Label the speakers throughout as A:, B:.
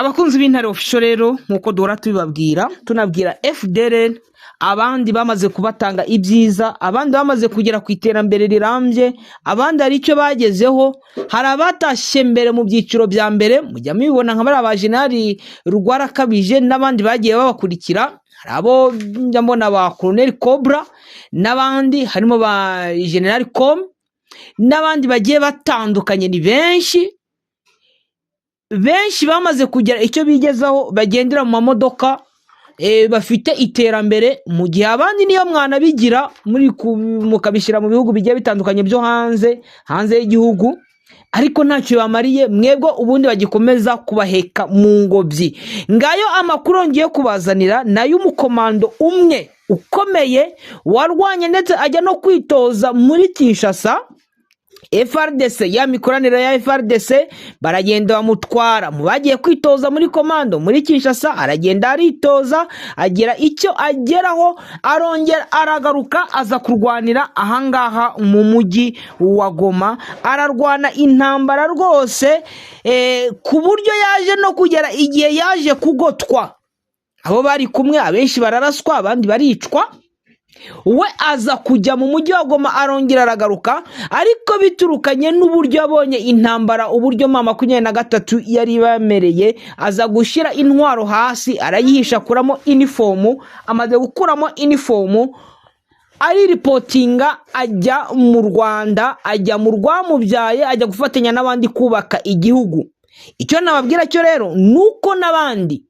A: Abakunzi b'Intare Official rero nkuko duhora tubibabwira tunabwira FDLR abandi bamaze kubatanga ibyiza, abandi bamaze kugera ku iterambere rirambye, abandi ari cyo bagezeho. Hari abatashye mbere mu byiciro bya mbere, mujya mubibona nka bari abajenali Rwarakabije n'abandi bagiye babakurikira. Hari abo njya mbona ba Colonel Cobra n'abandi, harimo ba General Com n'abandi bagiye batandukanye. Ni benshi bamaze kugera icyo bigezaho, bagendera mu mamodoka bafite iterambere, mu gihe abandi niyo mwana bigira muri mukabishyira mu bihugu bigiye bitandukanye byo hanze y'igihugu, ariko ntacyo bamariye mwebwe, ubundi bagikomeza kubaheka mu ngobyi. Ngayo amakuru ngiye kubazanira nayo umukomando umwe ukomeye warwanye ndetse ajya no kwitoza muri Kinshasa. FRDC, ya mikoranire ya FRDC baragenda bamutwara mu bagiye kwitoza muri komando muri Kinshasa, aragenda aritoza agira icyo ageraho, arongera aragaruka aza kurwanira ahangaha mu mujyi wa Goma. Ararwana intambara rwose ku buryo yaje no kugera igihe yaje kugotwa. Abo bari kumwe abenshi bararaswa, abandi baricwa. We aza kujya mu mujyi wa Goma, arongera aragaruka, ariko biturukanye n'uburyo abonye intambara, uburyo M23 yari bamereye, aza gushyira intwaro hasi, arayihisha, akuramo uniform. Amaze gukuramo uniform, ari reportinga ajya mu Rwanda, ajya mu Rwamubyaye, ajya gufatanya n'abandi kubaka igihugu. Icyo nababwira cyo rero nuko n'abandi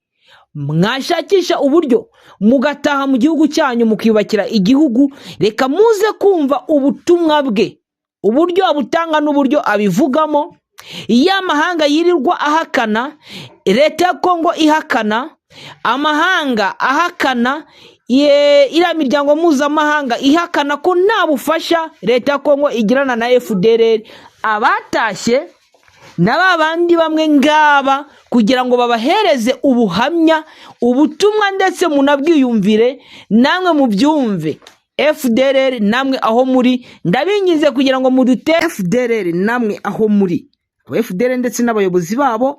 A: mwashakisha uburyo mugataha mu gihugu cyanyu mukiyubakira igihugu, reka muze kumva ubutumwa bwe, uburyo abutanga n'uburyo abivugamo. Iyo amahanga yirirwa ahakana, leta ya Kongo ihakana, amahanga ahakana, iriya miryango mpuzamahanga ihakana ko nta bufasha leta ya Kongo igirana na FDLR, abatashye n'abandi bamwe ngaba kugira ngo babahereze ubuhamya, ubutumwa, ndetse munabwiyumvire namwe mubyumve. FDLR namwe aho muri, ndabingize kugira ngo mudute FDLR namwe aho muri, FDLR ndetse n'abayobozi babo,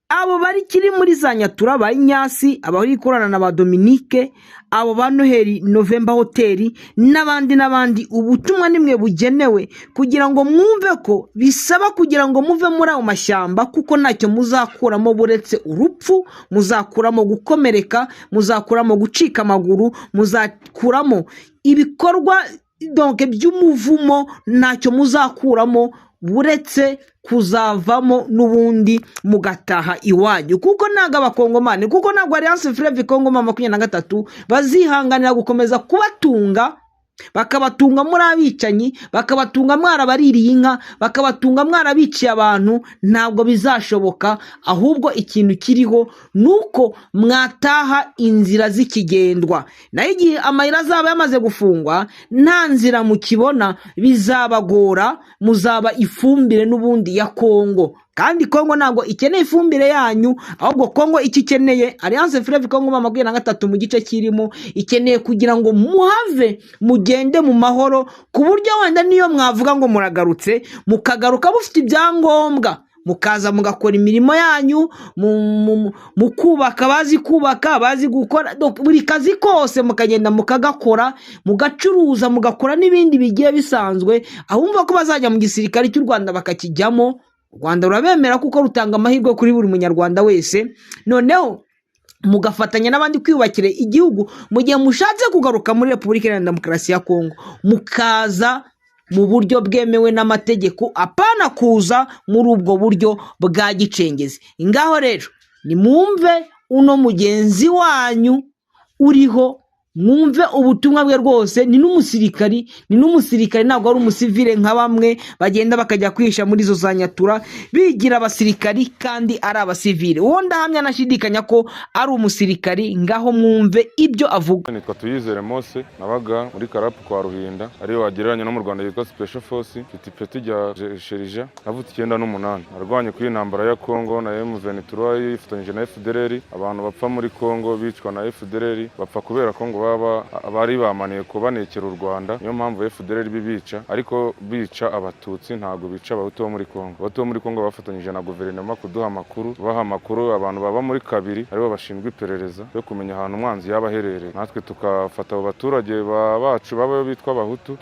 A: abo bari kiri muri za Nyatura, ba Inyasi, abari korana na ba Dominique, abo ba Noheli November Hotel n'abandi. Ubutumwa nimwe bugenewe kugira ngo mwumve ko bisaba kugira ngo muve muri ayo mashyamba, kuko ntacyo muzakuramo buretse urupfu, muzakuramo gukomereka, muzakuramo gucika amaguru, muzakuramo ibikorwa donc by'umuvumo, ntacyo muzakuramo buretse kuzavamo n'ubundi mugataha iwanyu. Kuko ntago abakongomani, kuko ntago Alliance Fleuve Congo 23 bazihanganira gukomeza kubatunga, bakabatunga muri abicanyi, bakabatunga mwarabaririye inka, bakabatunga mwarabiciye abantu. Ntabwo bizashoboka, ahubwo ikintu kiriho nuko mwataha inzira zikigendwa. Naho igihe amayira azaba yamaze gufungwa, nta nzira mukibona, bizabagora, muzaba ifumbire n'ubundi ya Kongo. Kandi Kongo ntabwo ikeneye ifumbire yanyu, ahubwo Kongo ikikeneye Alliance Fleuve Congo 23 mu gice kirimo, ikeneye kugira ngo muhave mugende mu mahoro, ku buryo wenda niyo mwavuga ngo muragarutse, mukagaruka mufite ibyangombwa, mukaza mugakora imirimo yanyu, mukubaka, bazi kubaka, bazi gukora buri kazi kose, mukagenda mukagakora, mugacuruza, mugakora n'ibindi bigiye bisanzwe. Ahumva ko bazajya mu gisirikare cy'u Rwanda bakakijyamo, u Rwanda rurabemera kuko rutanga amahirwe kuri buri munyarwanda wese. Noneho mugafatanya n'abandi kwiyubakira igihugu, mu gihe mushatse kugaruka muri Repubulika Iharanira Demokarasi ya Kongo, mukaza mu buryo bwemewe n'amategeko, apana kuza muri ubwo buryo bwa gicengezi. Ngaho rero nimwumve uno mugenzi wanyu uriho, mwumve ubutumwa bwe rwose. Ni n'umusirikari, ntabwo ari umusivile nka bamwe bagenda bakajya kwihisha muri zo za Nyatura bigira abasirikari kandi ari abasivile. Uwo ndahamya nashidikanya ko ari umusirikari. Ngaho mwumve ibyo avuga.
B: Nitwa Tuyizere Mose, nabaga muri Karapu kwa Ruhinda, ariyo wagereranya no mu Rwanda yitwa Special Force, mfite ipeti rya Sherija, navutse 98. Narwanye kuri intambara ya Kongo na M23 yifatanyije na FDLR. Abantu bapfa muri Kongo bicwa na FDLR, bapfa kubera Kongo bari bamaniye kubanekera u Rwanda. Niyo mpamvu FDLR bibica, ariko bica abatutsi ntabwo bica abahutu bo muri Kongo. Abahutu bo muri Kongo bafatanyije na guverinoma kuduha amakuru, baha amakuru abantu baba muri kabiri aribo bashinzwe iperereza yo kumenya ahantu umwanzi yaba aherereye. Natwe tukafata abo baturage bacu baba bitwa abahutu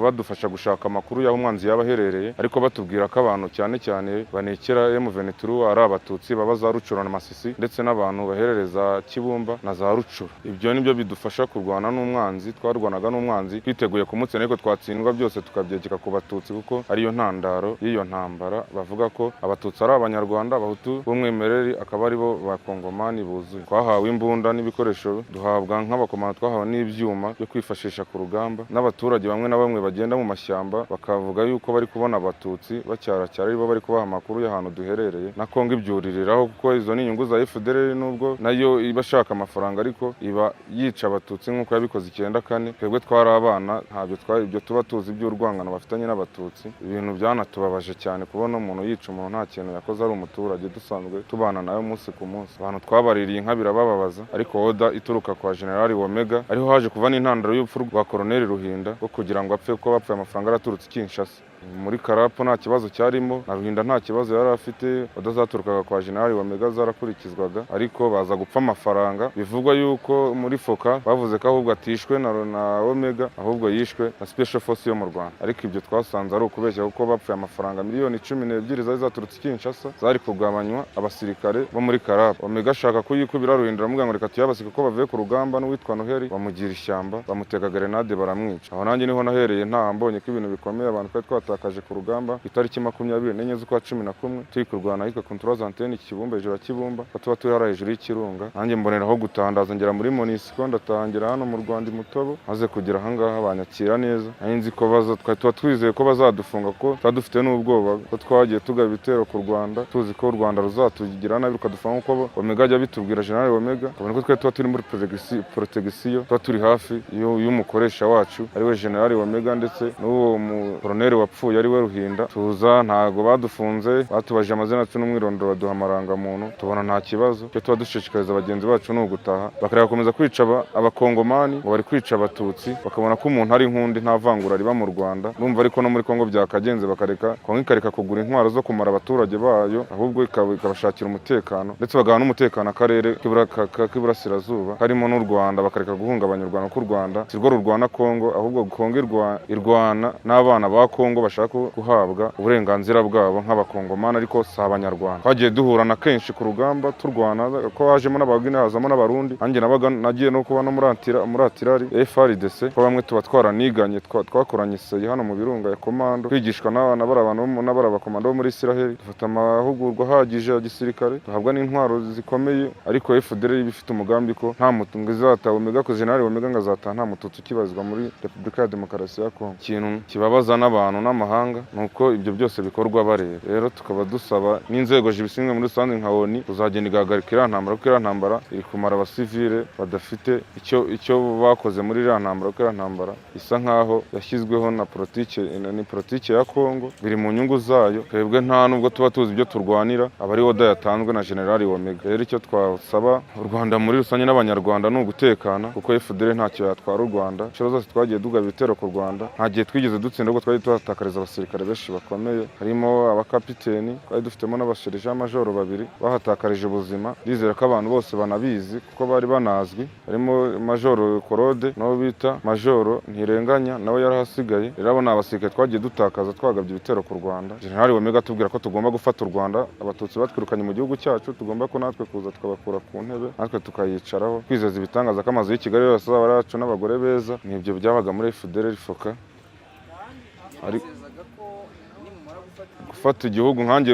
B: badufasha gushaka amakuru y'aho umwanzi yaba aherereye, ariko batubwira ko abantu cyane cyane banekera M23 ari abatutsi baba za Rucuro na Masisi, ndetse n'abantu baherereza Kibumba na za Rucuro. Ibyo nibyo bidufasha kurwana n'umwanzi. Twarwanaga n'umwanzi twiteguye kumutsinda, ariko twatsindwa byose tukabyekeka ku batutsi kuko ariyo ntandaro y'iyo ntambara. Bavuga ko abatutsi ari abanyarwanda, abahutu b'umwimerere akaba aribo bakongomani buzuye. Twahawe imbunda n'ibikoresho, duhabwa nk'abakomando, twahawe n'ibyuma byo kwifashisha ku rugamba. N'abaturage bamwe na bamwe bagenda mu mashyamba bakavuga yuko bari kubona abatutsi bacyaracyara aribo bari kubaha amakuru y'ahantu duherereye, na Kongo ibyuririraho, kuko izo ni inyungu za FDLR, nubwo nayo iba ashaka amafaranga ariko iba yica abatutsi nk'uko yabikoze 94. Twebwe twari abana, ntabyo ibyo tuba tuzi by'urwangano bafitanye n'abatutsi. Ibintu byanatubabaje cyane kubona umuntu yica umuntu nta kintu yakoze, ari umuturage dusanzwe tubana nawe umunsi ku munsi. Abantu twabaririye inka birabababaza, ariko oda ituruka kwa General Omega ariho haje kuva n'intandaro y'urupfu rwa Colonel Ruhinda rwo kugira ngo apfe, ko bapfuye amafaranga araturutse Kinshasa. Muri Karapo nta kibazo cyarimo, na Ruhinda nta kibazo yari afite, odazaturukaga kwa General Omega zarakurikizwaga, ariko baza gupfa amafaranga. Bivugwa yuko muri Foka bavuze ko ahubwo atishwe na Omega, ahubwo yishwe na Special Force yo mu Rwanda, ariko ibyo twasanze ari ukubeshya, kuko bapfuye amafaranga miliyoni 12 zari zaturutse Kinshasa zari kugabanywa abasirikare bo muri Karapo. Omega ashaka kuyikubira Ruhinda, aramubwira ngo reka tuyabasike ko bavuye ku rugamba, n'uwitwa Noheli bamugira ishyamba, bamutega grenade baramwica. Aho nanjye niho nahereye mbonye ko ibintu bikomeye, abantu twatakaje ku rugamba itariki 24 z'ukwa 11 turi kurwana ahitwa Control Antenne Kibumba, hejuru ya Kibumba, tuba turi hejuru y'ikirunga. Nanjye mboneraho gutandaza ngera muri Monisco, ndatangira hano mu Rwanda Mutobo, maze kugira ahangaha banyakira neza. Nzi ko tuba twizeye ko bazadufunga, ko twadufite n'ubwoba ko twagiye tugaba ibitero ku Rwanda, tuzi ko u Rwanda ruzatugira nabi rukadufunga, uko Omega ajya bitubwira General Omega. Kabone ko tuba turi muri protection, tuba turi hafi y'umukoresha wacu ariwe General Omega, ndetse n'uwo Colonel wapfuye ariwe Ruhinda. Tuza ntago badufunze, batubaje amazina yacu n'umwirondoro, baduha amarangamuntu, tubona nta kibazo. Cyo tuba dushishikariza bagenzi bacu no gutaha, bakareka gukomeza kwica abakongomani ngo bari kwica abatutsi, bakabona ko umuntu ari nkundi, nta vangura riba mu Rwanda. Numva ariko no muri Kongo byakagenze, bakareka Kongo ikareka kugura intwaro zo kumara abaturage bayo, ahubwo ikabashakira umutekano, ndetse bagaha n'umutekano akarere k'iburasirazuba karimo n'u Rwanda, bakareka guhungabanya u Rwanda, ko u Rwanda sirwo rurwana Kongo, ahubwo Kongo irwana n'abana ba Kongo bashaka guhabwa uburenganzira bwabo nk'abakongomani, ariko si abanyarwanda. Twagiye duhura na kenshi ku rugamba turwana, ko hajemo n'abagine hazamo n'abarundi. Nanjye nagiye no kuba no muri Atirari FRDC, ko bamwe tuba twaraniganye, twakoranye iseye hano mu Birunga ya komando, kwigishwa n'abana b'abakomando bo muri Israel. Dufata amahugurwa ahagije ya gisirikare, duhabwa n'intwaro zikomeye, ariko FDLR bifite umugambi ko nta mutungo izataha Omega, ko General Omega ngazataha nta mututsi ukibazwa muri Repubulika ya Demokarasi ya Kongo. Ikintu kibabaza n'abantu n'amahanga nuko ibyo byose bikorwa bareba. Rero tukaba dusaba n'inzego zibishinzwe muri rusange nka ONU kuzagenda igahagarika iriya ntambara, kuko iriya ntambara iri kumara abasivile badafite icyo bakoze muri iriya ntambara, kuko iriya ntambara isa nkaho yashyizweho na politike ya Kongo, biri mu nyungu zayo. Twebwe nta nubwo tuba tuzi ibyo turwanira, aba ari oda yatanzwe na General Omega. Rero icyo twasaba u Rwanda muri rusange n'abanyarwanda ni ugutekana, kuko FDLR ntacyo yatwara u Rwanda. Inshuro zose twagiye tugaba ibitero ku Rwanda, nta gihe twigeze dutsinda, ahubwo twagiye tuhatakariza abasirikare benshi bakomeye, harimo abakapiteni, twari dufitemo n'abasherija majoro 2 bahatakarije ubuzima. Bizera ko abantu bose banabizi kuko bari banazwi, harimo Majoro Korode n'abo bita Majoro Ntirenganya, nawe yarahasigaye. Rero abo ni abasirikare twagiye dutakaza twagabye ibitero ku Rwanda. General Omega atubwira ko tugomba gufata u Rwanda, abatutsi batwirukanye mu gihugu cyacu, tugomba ko natwe kuza tukabakura ku ntebe, natwe tukayicaraho, kwizeza ibitangaza ko amazu y'i Kigali yose azaba yacu n'abagore beza. Nibyo byabaga muri FDLR Foka. Gufata igihugu nkanjye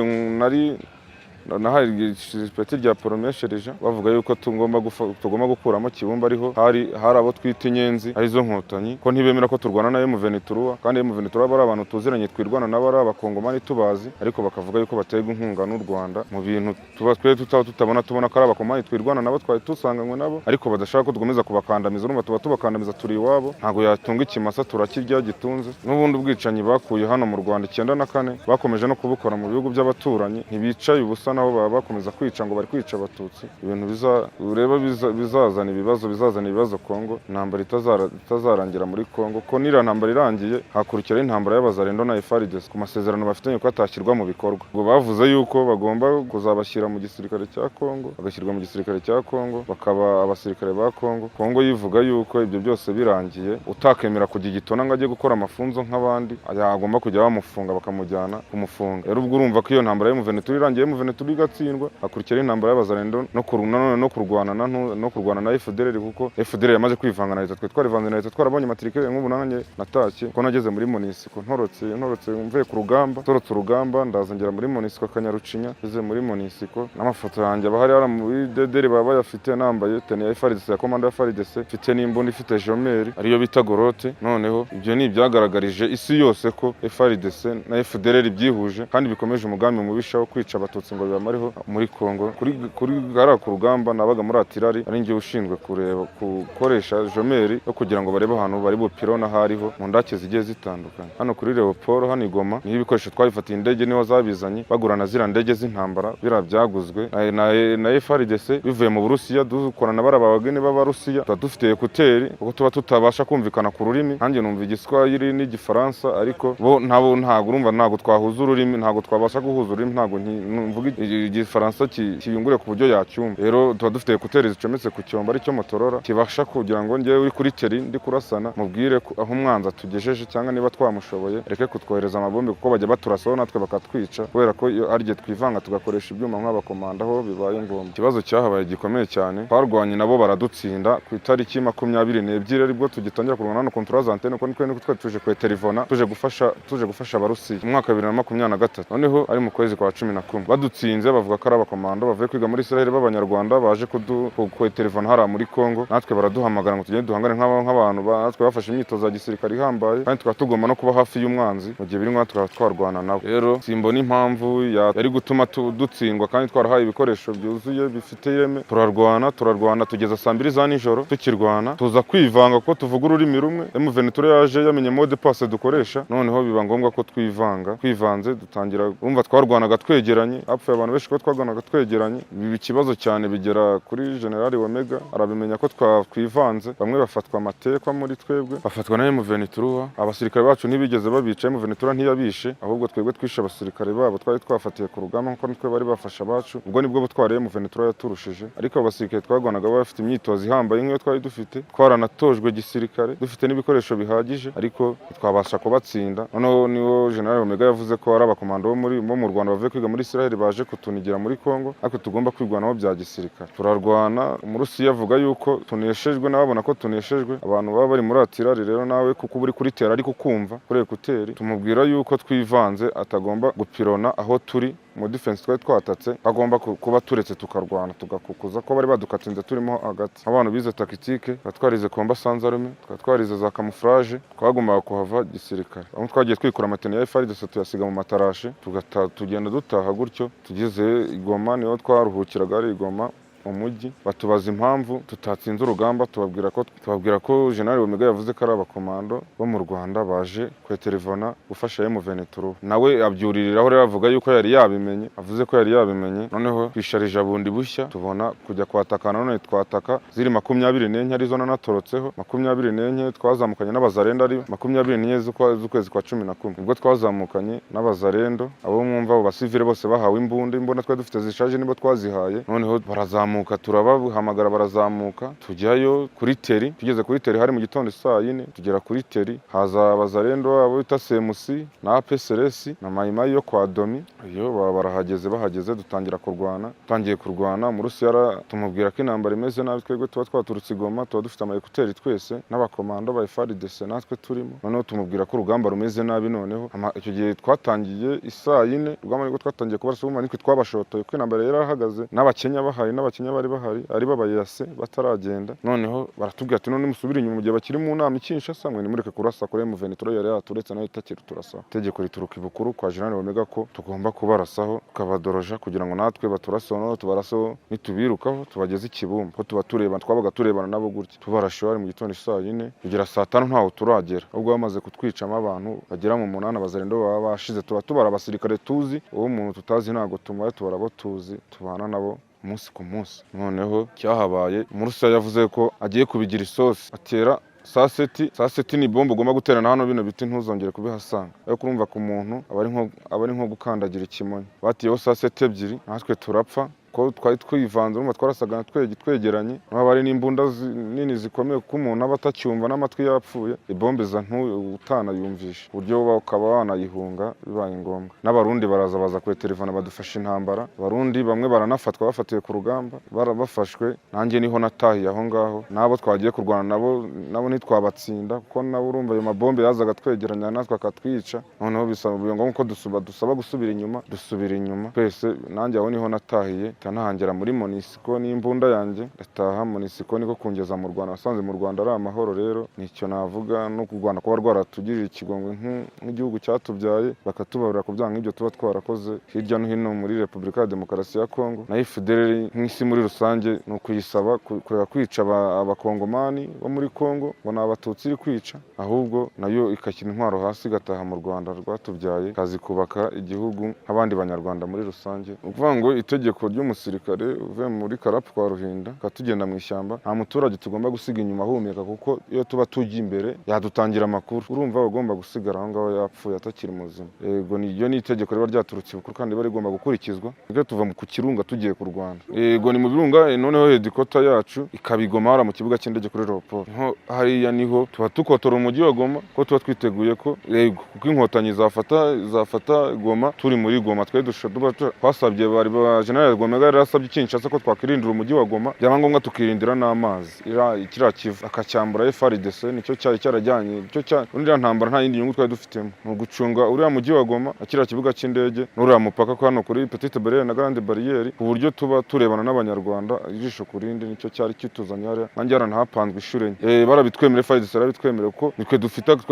B: nahaye ipeti rya poromeshereja, bavuga yuko tugomba gukuramo Kibumba, ariho hari abo twita inyenzi arizo nkotanyi, ko ntibemera ko turwana na M23, kandi M23 bari abantu tuziranye twirwana nabo, ari abakongomani tubazi, ariko bakavuga yuko baterwa inkunga n'u Rwanda mu bintu tubona ko ari abakongomani twirwana nabo, twari tusanganywe nabo, ariko badashaka ko tugomeza kubakandamiza. Urumva tuba tubakandamiza turi iwabo, ntago yatunga ikimasa turakirya gitunze. N'ubundi ubwicanyi bakuye hano mu Rwanda 94 bakomeje no kubukora mu bihugu by'abaturanyi, ntibicaye ubusa nabo baba bakomeza kwica ngo bari kwica abatutsi, ibintu ureba bizazana ibibazo Kongo, intambara itazarangira muri Kongo, ko nira ntambara irangiye hakurikiraho intambara y'abazarendo na FARDC ku masezerano bafitanye ko atashyirwa mu bikorwa. Ngo bavuze yuko bagomba kuzabashyira mu gisirikare cya Kongo, bagashyirwa mu gisirikare cya Kongo, bakaba abasirikare ba Kongo. Kongo yivuga yuko ibyo byose birangiye utakemera kujya igitona ngo ajye gukora amafunzo nk'abandi, agomba kujya bamufunga bakamujyana kumufunga. Rero ubwo urumva ko iyo ntambara y'umuveneturi irangiye, y'umuveneturi igatsindwa, hakurikiraho intambara y'abazarendo no kurwana na FDLR, kuko FDLR yamaze kwivanga na leta. Twe twarivanze na leta, twarabonye matrikere nk'ubu nanjye natashye ko nageze muri Monisiko, ntorotse mvuye ku rugamba, torotse urugamba ndaza ngera muri Monisiko Kanyarucinya, ngeze muri Monisiko n'amafoto yanjye abahari ara muri DDR baba bayafite, nambaye tene ya FARDC ya komanda ya FARDC, mfite n'imbunda ifite jomeri ariyo bita gorote. Noneho ibyo ni ibyagaragarije isi yose ko FARDC na FDLR byihuje kandi bikomeje umugambi mubisha wo kwica abatutsi ngo bibamareho muri Kongo. Kuri gara ku rugamba nabaga muri Atirari, ari ngiye ushinzwe kureba gukoresha jomeri yo kugira ngo barebe ahantu bari bupirona hariho mu ndake zigiye zitandukanye. Hano kuri Leopold hano Igoma niho ibikoresho twabifatiye, indege niho zabizanye bagurana zira ndege z'intambara bira byaguzwe na FARDC bivuye mu Burusiya, dukorana barabagene b'Abarusiya, tuba dufite ekuteri kuko tuba tutabasha kumvikana ku rurimi. Nanjye numva Igiswahili n'Igifaransa, ariko bo ntago urumva, ntago twahuza ururimi, ntago twabasha guhuza ururimi, ntago mvuga Igifaransa kiyungure ku buryo yacyumva. Rero tuba dufite ekuteri zicometse ku cyombo ari cyo Motorola kibasha kugira ngo njye uri kuri teri ndi kurasana mubwire aho umwanza tugejeje, cyangwa niba twamushoboye reke kutwohereza amabombe kuko bajya baturasaho natwe bakatwica, kubera ko ari gihe twivanga tugakoresha ibyuma nk'abakomanda aho bibaye ngombwa. Ikibazo cyahabaye gikomeye cyane, twarwanye nabo baradutsinda ku itariki 22 aribwo tugitangira kurwana no control antenne, ko nitwe tuje kweterivona tuje gufasha Abarusiya mu mwaka 2023. Noneho ari mu kwezi kwa 11 badutsinze, bavuga ko ari abakomando bavuye kwiga muri Israel b'Abanyarwanda baje kweterivona hara muri Kongo. Natwe baraduhamagara ngo tugende duhangane nk'abantu natwe bafashe imyitozo ya gisirikare ihambaye, kandi tukaba tugomba no kuba hafi y'umwanzi mu gihe birimo twarwana nabo. Rero simbona impamvu yari gutuma dutsindwa kandi twarahaye ibikoresho byuzuye bifite ireme. Turarwana tugeza saa 2 za nijoro tukirwana, tuza kwivanga ko tuvuga ururimi rumwe. Ventura yaje yamenye mode passe dukoresha, noneho biba ngombwa ko twivanze dutangira urumva twarwanaga twegeranye, apfuye abantu benshi ko twarwanaga twegeranye. Ibi ikibazo cyane bigera kuri General Omega, arabimenya ko twivanze, bamwe bafatwa amatekwa muri twebwe, bafatwa na Ventura. Abasirikare bacu ntibigeze babica, Ventura ntiyabishe, ahubwo twebwe twishe abasirikare babo twari twafatiye ku rugamba, nkuko nitwe bari bafasha bacu. Ubwo nibwo butwariye Ventura yaturushije, ariko abasirikare twarwanaga bafite imyitozo ihambaye nk'iyo twari dufite, twaranatojwe gisirikare, dufite n'ibikoresho bihagije, ariko twabasha kubatsinda. Noneho niwo General Omega yavuze ko ari abakomando bo mu Rwanda bavuye kwiga muri Israel baje kutunigira muri Kongo, ariko tugomba kwirwanaho bya gisirikare. Turarwana, Umurusiya avuga yuko tuneshejwe, nababona ko tuneshejwe. Abantu baba bari muri Atirari rero nawe kuko uri kuri tera ariko kumva kuri ekuteri, tumubwira yuko twivanze atagomba gupirona aho turi mu defense twari twatatse, agomba kuba turetse tukarwana tugakukuza ko bari badukatsinze turimo hagati. Abantu bize tactique, twarize combat sans arme, twarize za camouflage, twagombaga kuhava gisirikare. Aho twagiye twikora amatene ya FARDC tuyasiga mu matarashe, tugenda dutaha gutyo. Tugeze Igoma niho twaruhukiraga ari Igoma umujyi, batubaza impamvu tutatsinze urugamba, tubabwira ko General Omega yavuze ko ari abakomando bo mu Rwanda baje kweterivona gufasha Ventura. Nawe abyuririraho rero avuga yuko yari yabimenye, avuze ko yari yabimenye. Noneho twisharije bundi bushya, tubona kujya kwatakana. None twataka ziri 24 arizo nanatorotseho 24 twazamukanye n'abazarendo, ari 24 z'ukwezi kwa 11 ubwo twazamukanye n'abazarendo. Abo mwumva abo basivile bose bahawe imbunda twari dufite zishaje nibo twazihaye. Noneho barazamuka, turabahamagara barazamuka, tujyayo kuri teri. Tugeze kuri teri hari mu gitondo saa 4, tugera kuri teri, haza abazarendo abo bita Semusi na APSRS na Mayimayi yo kwa Domi. Iyo bahageze dutangira kurwana. Tangiye kurwana, Umurusiya tumubwira ko intambara imeze nabi, twebwe tuba twaturutse Igoma, tuba dufite ama ekuteri twese n'abakomando ba FARDC natwe turimo. Noneho tumubwira ko urugamba rumeze nabi. Noneho icyo gihe twatangiye isaa 4, urugamba nibwo twatangiye kubarasa, ariko twabashotoye ko intambara yarahagaze, n'Abakenya bahari Kenya bari bahari ari babayase bataragenda, noneho baratubwira ati none musubire inyuma mu gihe bakiri mu nama Kinshasa, mwe nimureke kurasa kuri M23 yari yaturetse nayo itakiri turasa. Itegeko rituruka ibukuru kwa General Omega ko tugomba kubarasaho tukabadoroja kugira ngo natwe baturasono tubaraso nitubirukaho tubageze ikibumba ko tuba tureba twabaga turebana nabo gutya tubarashwari mu gitondo saa 4 kugera saa 5 ntaho turagera, ubwo bamaze kutwicamo abantu bagera mu 8 bazarendo baba bashize, tuba tubara abasirikare tuzi uwo umuntu tutazi ntago tumara tubarabo tuzi tubana nabo umunsi ku munsi. Noneho cyahabaye Murusiya yavuze ko agiye kubigira isosi atera saa seti ni bombo ugomba guterana hano bino biti ntuzongere kubihasanga, ariko urumva ku muntu aba ari nko gukandagira ikimonyo. Batiyeho saa 7 ebyiri natwe turapfa ko twari twivanze urumva twarasaga twegeranye, n'aba ari n'imbunda nini zikomeye kuko umuntu aba atacyumva n'amatwi yapfuye, ibombe za utana yumvisha uburyo bakaba wanayihunga bibaye ngombwa. N'abarundi baraza baza kwe telefone badufasha intambara, abarundi bamwe baranafatwa bafatiwe ku rugamba barabafashwe, nanjye niho natahiye aho ngaho, nabo twagiye kurwana nabo ntitwabatsinda kuko nabo urumva ayo mabombe yazaga twegeranya natwe akatwica, noneho bisaba ngombwa ko dusaba gusubira inyuma twese. Nanjye aho niho natahiye nahangera muri Monisco n'imbunda yanjye ndataha. Monisco niko kungeza mu Rwanda, nasanze mu Rwanda ari amahoro. Rero nicyo navuga no kurwana kuba rwaratugirira ikigongwe nk'igihugu cyatubyaye, bakatubarira ku byaha nk'ibyo tuba twarakoze hirya no hino muri Repubulika ya Demokarasi ya Kongo. Na FDLR nk'isi muri rusange ni ukuyisaba kureka kwica abakongomani bo muri Kongo ngo ni abatutsi iri kwica, ahubwo nayo ikashyira intwaro hasi igataha mu Rwanda rwatubyaye, kazi kubaka igihugu nk'abandi banyarwanda muri rusange. Ni ukuvuga ngo itegeko ry'umusirikare uvuye muri Karapu kwa Ruhinda katugenda mu ishyamba, nta muturage tugomba gusiga inyuma ahumeka, kuko iyo tuba tujya imbere yadutangira amakuru, urumva bagomba gusigara aho ngaho yapfuye atakiri muzima. Yego niyo ni itegeko riba ryaturutse ibukuru kandi riba rigomba gukurikizwa. Nibwo tuva ku Kirunga tugiye ku Rwanda, yego ni mu Birunga, noneho hedikota yacu ikabigoma hara mu kibuga cy'indege kuri Leopold. Hariya niho tuba tukotora umujyi wa Goma ko tuba twiteguye ko yego kuko inkotanyi zafata Goma, turi muri Goma twasabye bari ba General Omega yarasabye Kinshasa ko twakirindira umujyi wa Goma, byaba ngombwa tukirindira n'amazi kiriya kivu akacyambura FARDC. Nicyo cyari cyarajyanye uriya ntambara, nta yindi nyungu twari dufitemo, ni ugucunga uriya mujyi wa Goma, kiriya kibuga cy'indege n'uriya mupaka ko hano kuri Petite Barriere na Grande Barriere, ku buryo tuba turebana n'abanyarwanda ijisho ku rindi. Nicyo cyari kituzanye hariya, nanjye haranahapanzwe inshuro enye, barabitwemereye, FARDC barabitwemereye ko nitwe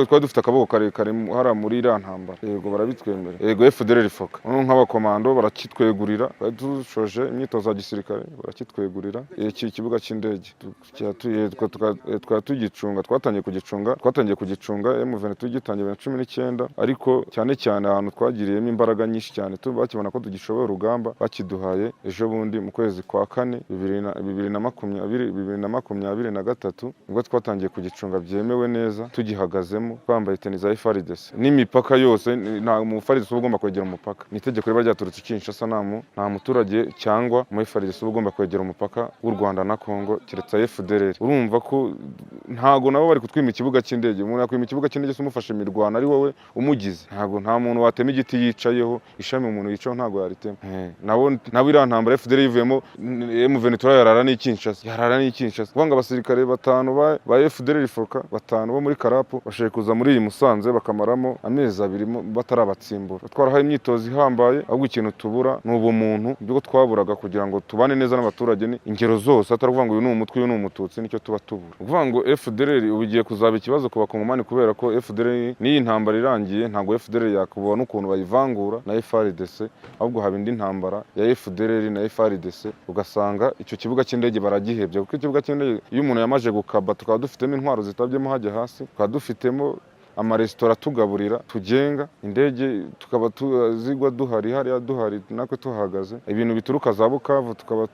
B: twari dufite akaboko karekare hariya muri iriya ntambara, yego barabitwemereye. Yego FDLR ifoka nk'abakomando barakitwegurira, dushoje imyitozo ya gisirikare barakitwegurira iki kibuga cy'indege twatangiye kugicunga M23 gitangiye 2019, ariko cyane ahantu twagiriyemo imbaraga nyinshi cyane bakibona ko tugishoboye urugamba bakiduhaye ejo bundi mu kwezi kwa 4 2023 nibwo twatangiye kugicunga byemewe neza, tugihagazemo twambaye teni za FARDC n'imipaka yose. Nta mu FARDC ugomba kwegera umupaka, ni itegeko riba ryaturutse Kinshasa, nta muturage cyangwa mu FARDC ugomba kwegera umupaka w'u Rwanda na Kongo keretse FDLR. Urumva ko ntago nabo bari kutwima ikibuga cy'indege, umuntu yakwima ikibuga cy'indege umufashe imirwano ari wowe umugize, nta muntu watema igiti yicayeho, ishami umuntu yicaho ntago yaritema. Nabo iriya ntambara FDLR yivuyemo, M23 yarara ni Kinshasa. Kubanga abasirikare 5 ba FDLR ifoka 5 bo muri Karapu bashoboye kuza muri iyi Musanze bakamaramo amezi 2 batarabatsimbura. Twarahaye imyitozo ihambaye, ahubwo ikintu tubura ni ubumuntu byo twaburaga kugira ngo tubane neza n'abaturage. Ni ingero zose, ataravuga ngo uyu ni umutwe uyu ni umututsi, nicyo tuba tubura. Uvuga ngo FDLR ubigiye kuzaba ikibazo ku bakongomani, kubera ko FDLR n'iyi ntambara irangiye ntabwo FDLR yakubona n'ukuntu bayivangura na FARDC, ahubwo haba indi ntambara ya FDLR na FARDC, ugasanga icyo kibuga cy'indege baragihebye, kuko ikibuga cy'indege iyo umuntu yamaje gukaba, tukaba dufitemo intwaro zitabyemo hajya hasi, tukaba dufitemo amaresitora tugaburira tugenga, indege tukaba tuzigwa duhari hariya duhari natwe tuhagaze, ibintu bituruka za Bukavu tukaba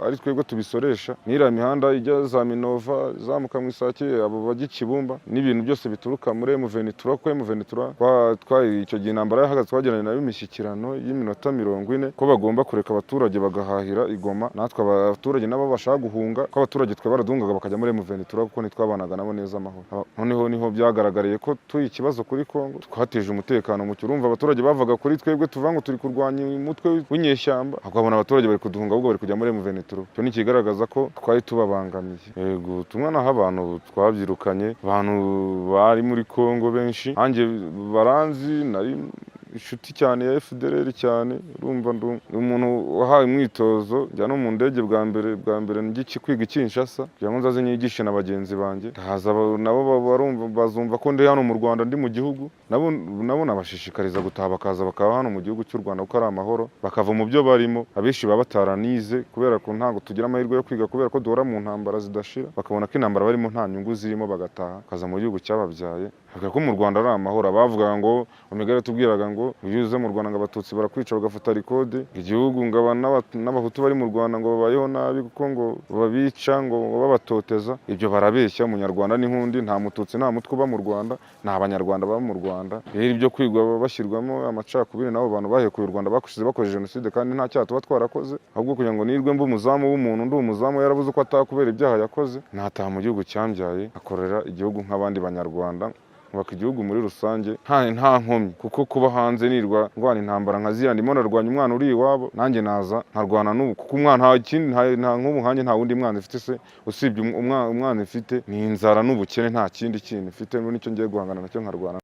B: ari twebwe tubisoresha, n'iriya mihanda ijya za Minova zamuka mu Isake abo bajya Kibumba, n'ibintu byose bituruka muri M23 ko M23 icyo gihe intambara yahagaze twageranye nayo imishyikirano y'iminota 40 ko bagomba kureka abaturage bagahahira igoma, natwe abaturage nabo bashaka guhunga ko abaturage twe baradungaga bakajya muri M23 kuko nitwabanaga nabo neza amahoro. Noneho niho byagaragariye ko ikibazo kuri Kongo twateje umutekano mucyo. Urumva abaturage bavaga kuri twebwe tuvuga ngo turi kurwanya umutwe w'inyeshyamba, akabona abaturage bari kuduhunga ahubwo bari kujya muri M23. Cyo ni kigaragaza ko twari tubabangamiye. Yego tumwana abantu twabyirukanye, abantu bari muri Kongo benshi, hanjye baranzi nari inshuti cyane ya FDLR cyane, urumva umuntu wahawe imwitozo njya no mu ndege bwa mbere njye kwiga Kinshasa kugira ngo nzaze nyigishe na bagenzi banjye, haza nabo bazumva ko ndi hano mu Rwanda ndi mu gihugu, nabo nabashishikariza gutaha bakaza bakaba hano mu gihugu cy'u Rwanda kuko ari amahoro, bakava mu byo barimo, abenshi baba bataranize kubera ko ntabwo tugira amahirwe yo kwiga kubera ko duhora mu ntambara zidashira, bakabona ko intambara barimo nta nyungu zirimo bagataha kaza mu gihugu cyababyaye, bavuga ko mu Rwanda ari amahoro. Bavugaga ngo Omega tubwiraga ngo iyo uze mu Rwanda ngo abatutsi barakwica bagafata rikode igihugu, ngo n'abahutu bari mu Rwanda ngo babayeho nabi kuko ngo babica ngo babatoteza. Ibyo barabeshya. Umunyarwanda ni nkundi, nta mututsi nta mutwe uba mu Rwanda, nta abanyarwanda baba mu Rwanda. Rero ibyo kwigwa bashyirwamo amacakubiri n'abo bantu bahekuye u Rwanda bakoze jenoside kandi nta cyaha tuba twarakoze, ahubwo kugira ngo nirwe mba umuzamu w'umuntu, ndi umuzamu yarabuze uko atakubera ibyaha yakoze, nataha mu gihugu cyambyaye akorera igihugu nk'abandi banyarwanda, kubaka igihugu muri rusange nta nkomyi, kuko kuba hanze nirwa ndwana intambara nka ziriya ndimo narwanya umwana uri iwabo, nanjye naza nkarwana n'ubu kuko umwana nta nk'ubu nkanjye nta wundi mwana ifite se usibye umwana ifite ni inzara n'ubukene, nta kindi kintu ifite, nicyo ngiye guhangana nacyo nkarwana.